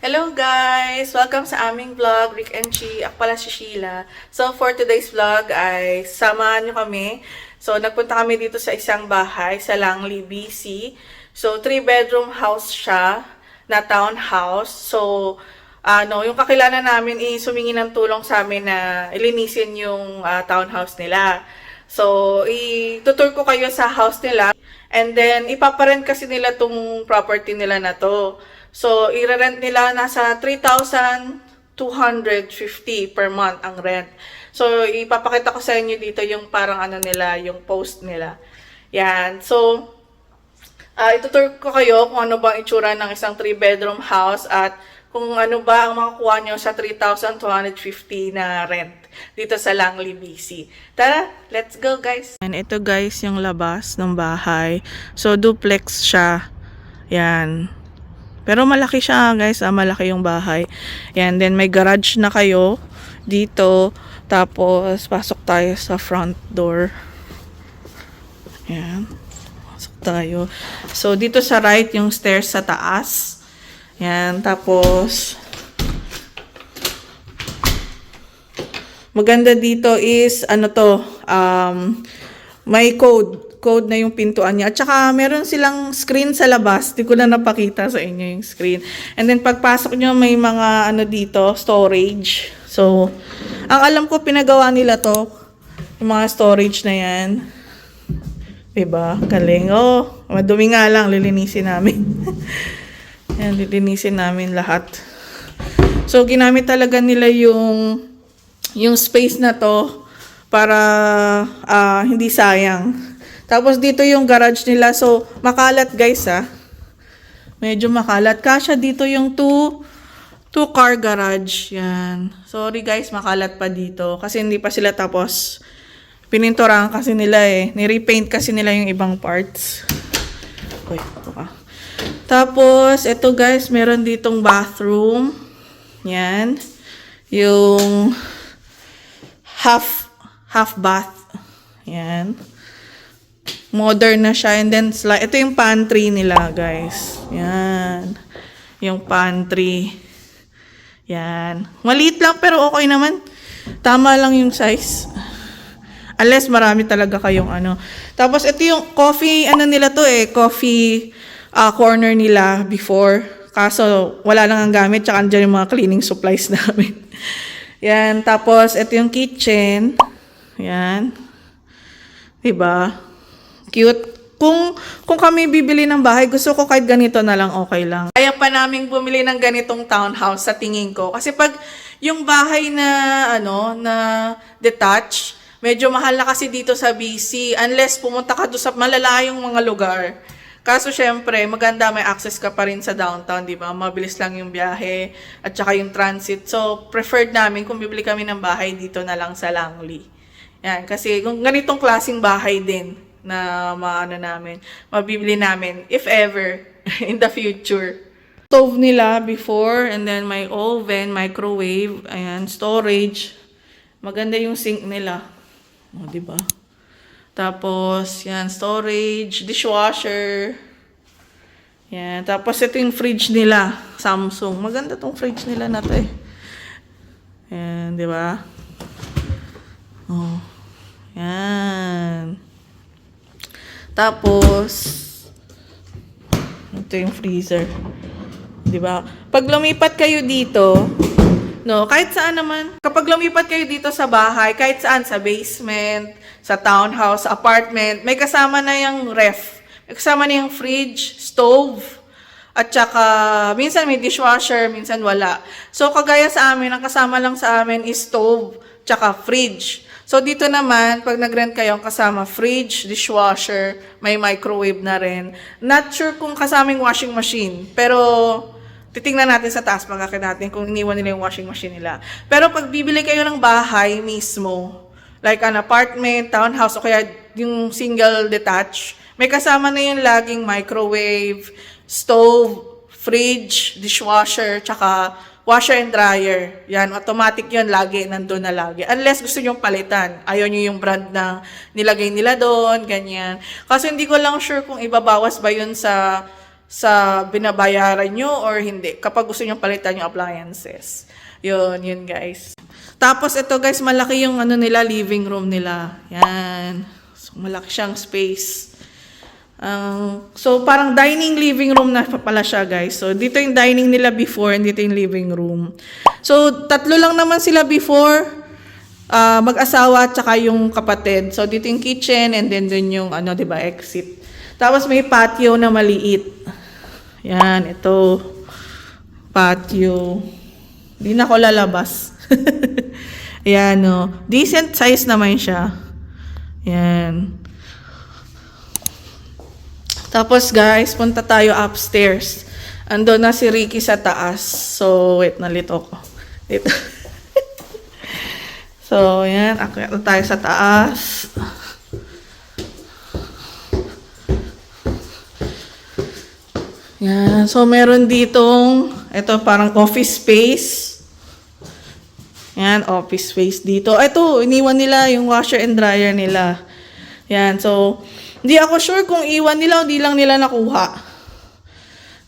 Hello guys! Welcome sa aming vlog, Rick and Chi. Ako pala si Sheila. So for today's vlog ay samahan nyo kami. So nagpunta kami dito sa isang bahay sa Langley, BC. So 3-bedroom house siya na townhouse. So yung kakilala namin sumingi ng tulong sa amin na ilinisin yung townhouse nila. So itutur ko kayo sa house nila. And then ipaparent kasi nila tong property nila na to. So, i-rent nila nasa 3,250 per month ang rent. So, ipapakita ko sa inyo dito yung parang nila, yung post nila. Yan. So, itutur ko kayo kung ano ba ang itsura ng isang 3-bedroom house at kung ano ba ang makukuha nyo sa 3,250 na rent dito sa Langley, BC. Tara, let's go guys! And ito guys yung labas ng bahay. So, duplex siya. Yan. Pero malaki siya guys, malaki yung bahay. Yan, then may garage na kayo dito. Tapos, pasok tayo sa front door. Yan. Pasok tayo. So, dito sa right, yung stairs sa taas. Yan, tapos, maganda dito is, may code na yung pintuan niya. At saka, meron silang screen sa labas. Di ko na napakita sa inyo yung screen. And then, pagpasok nyo, may mga, dito, storage. So, ang alam ko, pinagawa nila to. Yung mga storage na yan. Diba? Galing. Oh, madumi nga lang. Lilinisin namin. Yan, lilinisin namin lahat. So, ginamit talaga nila yung space na to para hindi sayang. Tapos dito yung garage nila. So, makalat guys Medyo makalat. Kasya dito yung two-car garage. Yan. Sorry guys, makalat pa dito. Kasi hindi pa sila tapos. Pininturahan kasi nila Nirepaint kasi nila yung ibang parts. Uy, ito ka. Tapos, ito guys, meron ditong bathroom. Yan. Yung half bath. Yan. Modern na siya. And then, ito yung pantry nila, guys. Yan. Yung pantry. Yan. Maliit lang, pero okay naman. Tama lang yung size. Unless marami talaga kayong Tapos, ito yung coffee, nila to coffee corner nila before. Kaso, wala lang ang gamit. Tsaka andyan yung mga cleaning supplies namin. Yan. Tapos, ito yung kitchen. Yan. Diba? Cute. Kung kami bibili ng bahay, gusto ko kahit ganito na lang, okay lang. Kaya pa naming bumili ng ganitong townhouse sa tingin ko. Kasi pag yung bahay na, na detached, medyo mahal na kasi dito sa BC. Unless pumunta ka doon sa malalayong mga lugar. Kaso syempre, maganda, may access ka pa rin sa downtown, di ba? Mabilis lang yung biyahe at saka yung transit. So, preferred namin kung bibili kami ng bahay dito na lang sa Langley. Yan, kasi kung ganitong klaseng bahay din na mabibili namin, if ever, in the future. Stove nila before, and then may oven, microwave, ayan, storage. Maganda yung sink nila. O, diba? Tapos, yan, storage, dishwasher. Yan, tapos ito yung fridge nila, Samsung. Maganda tong fridge nila na to Yan, diba? Oh, yan. Tapos, ito yung freezer. Diba? Pag lumipat kayo dito, kahit saan naman. Kapag lumipat kayo dito sa bahay, kahit saan, sa basement, sa townhouse, sa apartment, may kasama na yung ref. May kasama na yung fridge, stove, at saka, minsan may dishwasher, minsan wala. So, kagaya sa amin, ang kasama lang sa amin is stove, tsaka fridge. So, dito naman, pag nag-rent kayo, kasama fridge, dishwasher, may microwave na rin. Not sure kung kasamang washing machine, pero titingnan natin sa taas, pagkakit natin kung iniwan nila yung washing machine nila. Pero pag bibili kayo ng bahay mismo, like an apartment, townhouse, o kaya yung single detached, may kasama na yung laging microwave, stove, fridge, dishwasher, tsaka washer and dryer. Yan, automatic yun, lagi, nandun na lagi. Unless gusto nyo palitan. Ayaw nyo yung brand na nilagay nila doon, ganyan. Kasi hindi ko lang sure kung ibabawas ba yun sa sa binabayaran nyo or hindi. Kapag gusto nyo palitan yung appliances. Yun guys. Tapos ito guys, malaki yung ano nila, living room nila. Yan. So, malaki siyang space. So, parang dining living room na pala siya, guys. So, dito yung dining nila before and dito yung living room. So, tatlo lang naman sila before, mag-asawa at saka yung kapatid. So, dito yung kitchen and then dun yung, ano, diba, exit. Tapos, may patio na maliit. Yan, ito. Patio. Hindi na ako lalabas. Yan, no. Decent size naman siya. Yan. Tapos guys, punta tayo upstairs. Ando na si Ricky sa taas. So, wait, nalito ko. Dito. So, yan. Akyat na tayo sa taas. Yan. So, meron ditong, ito parang office space. Yan, office space dito. Ito, iniwan nila yung washer and dryer nila. Yan, so, hindi ako sure kung iwan nila o di lang nila nakuha.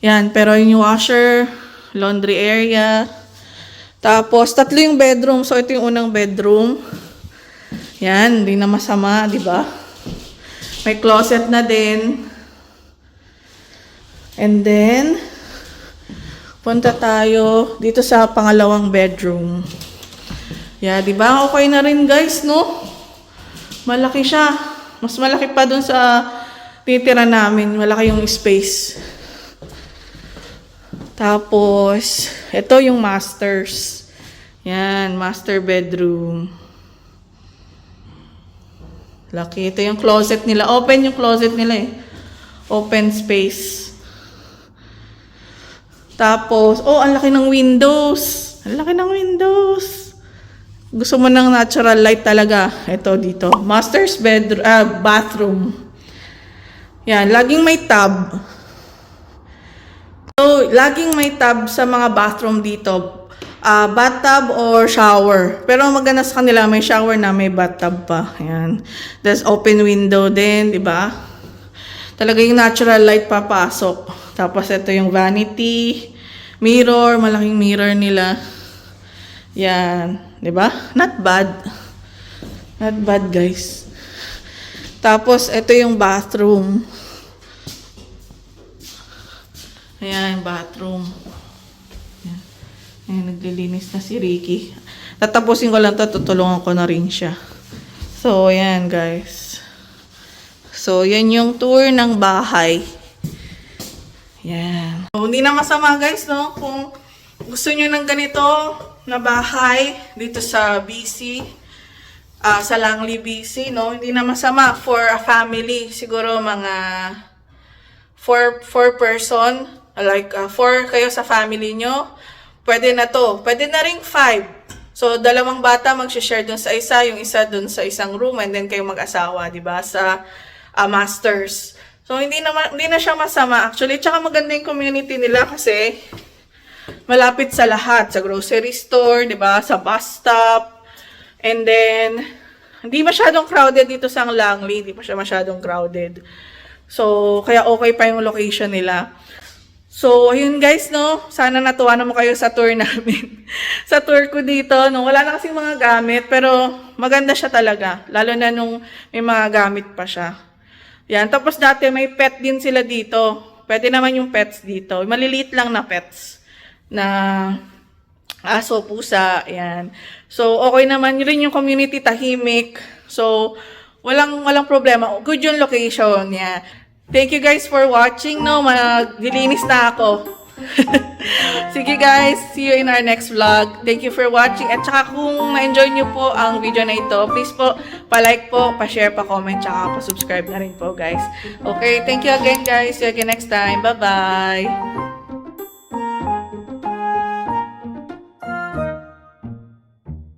Yan, pero yung washer, laundry area. Tapos, tatlo yung bedroom. So, ito yung unang bedroom. Yan, hindi na masama, di ba? May closet na din. And then, punta tayo dito sa pangalawang bedroom. Yeah, di ba? Okay na rin guys, no? Malaki siya. Mas malaki pa dun sa titira namin. Malaki yung space. Tapos, ito yung masters. Yan, master bedroom. Laki. Ito yung closet nila. Open yung closet nila eh. Open space. Tapos, oh, ang laki ng windows. Ang laki ng windows. Gusto mo ng natural light talaga. Ito dito. Master's bedroom, bathroom. Yan, laging may tub. So, laging may tub sa mga bathroom dito. Bathtub or shower. Pero maganda sa kanila, may shower na, may bathtub pa. Yan. There's open window din, di ba? Talaga yung natural light papasok. Tapos ito yung vanity, mirror, malaking mirror nila. Yan. Diba? Not bad. Not bad, guys. Tapos, ito yung bathroom. Ayan, bathroom. Ayan. Ayan, naglilinis na si Ricky. Tatapusin ko lang ito, tutulungan ko na rin siya. So, ayan, guys. So, yan yung tour ng bahay. Yan. So, hindi na masama, guys, no? Kung gusto nyo ng ganito na bahay dito sa BC, sa Langley, BC, no? Hindi na masama for a family. Siguro mga 4 person, like 4 kayo sa family nyo. Pwede na to. Pwede na ring 5. So, dalawang bata mag-share dun sa isa, yung isa dun sa isang room, and then kayo mag-asawa, di ba? Sa masters. So, hindi na siya masama. Actually, tsaka maganda yung community nila kasi malapit sa lahat, sa grocery store, 'di ba? Sa bus stop. And then hindi masyadong crowded dito sa Langley, hindi pa siya masyadong crowded. So, kaya okay pa yung location nila. So, ayun guys, no? Sana natuwa naman kayo sa tour namin. Sa tour ko dito, no? Wala na kasing mga gamit, pero maganda siya talaga. Lalo na nung may mga gamit pa siya. Yan. Tapos dati may pet din sila dito. Pwede naman yung pets dito. Maliliit lang na pets. Na aso, pusa, ayan. So, okay naman rin yung community, tahimik. So, walang problema. Good yung location niya. Thank you guys for watching, no? Maglilinis na ako. Sige guys, see you in our next vlog. Thank you for watching. At saka kung na-enjoy nyo po ang video na ito, please po, pa-like po, pa-share, pa-comment, saka pa-subscribe na rin po guys. Okay, thank you again guys. See you again next time. Bye-bye!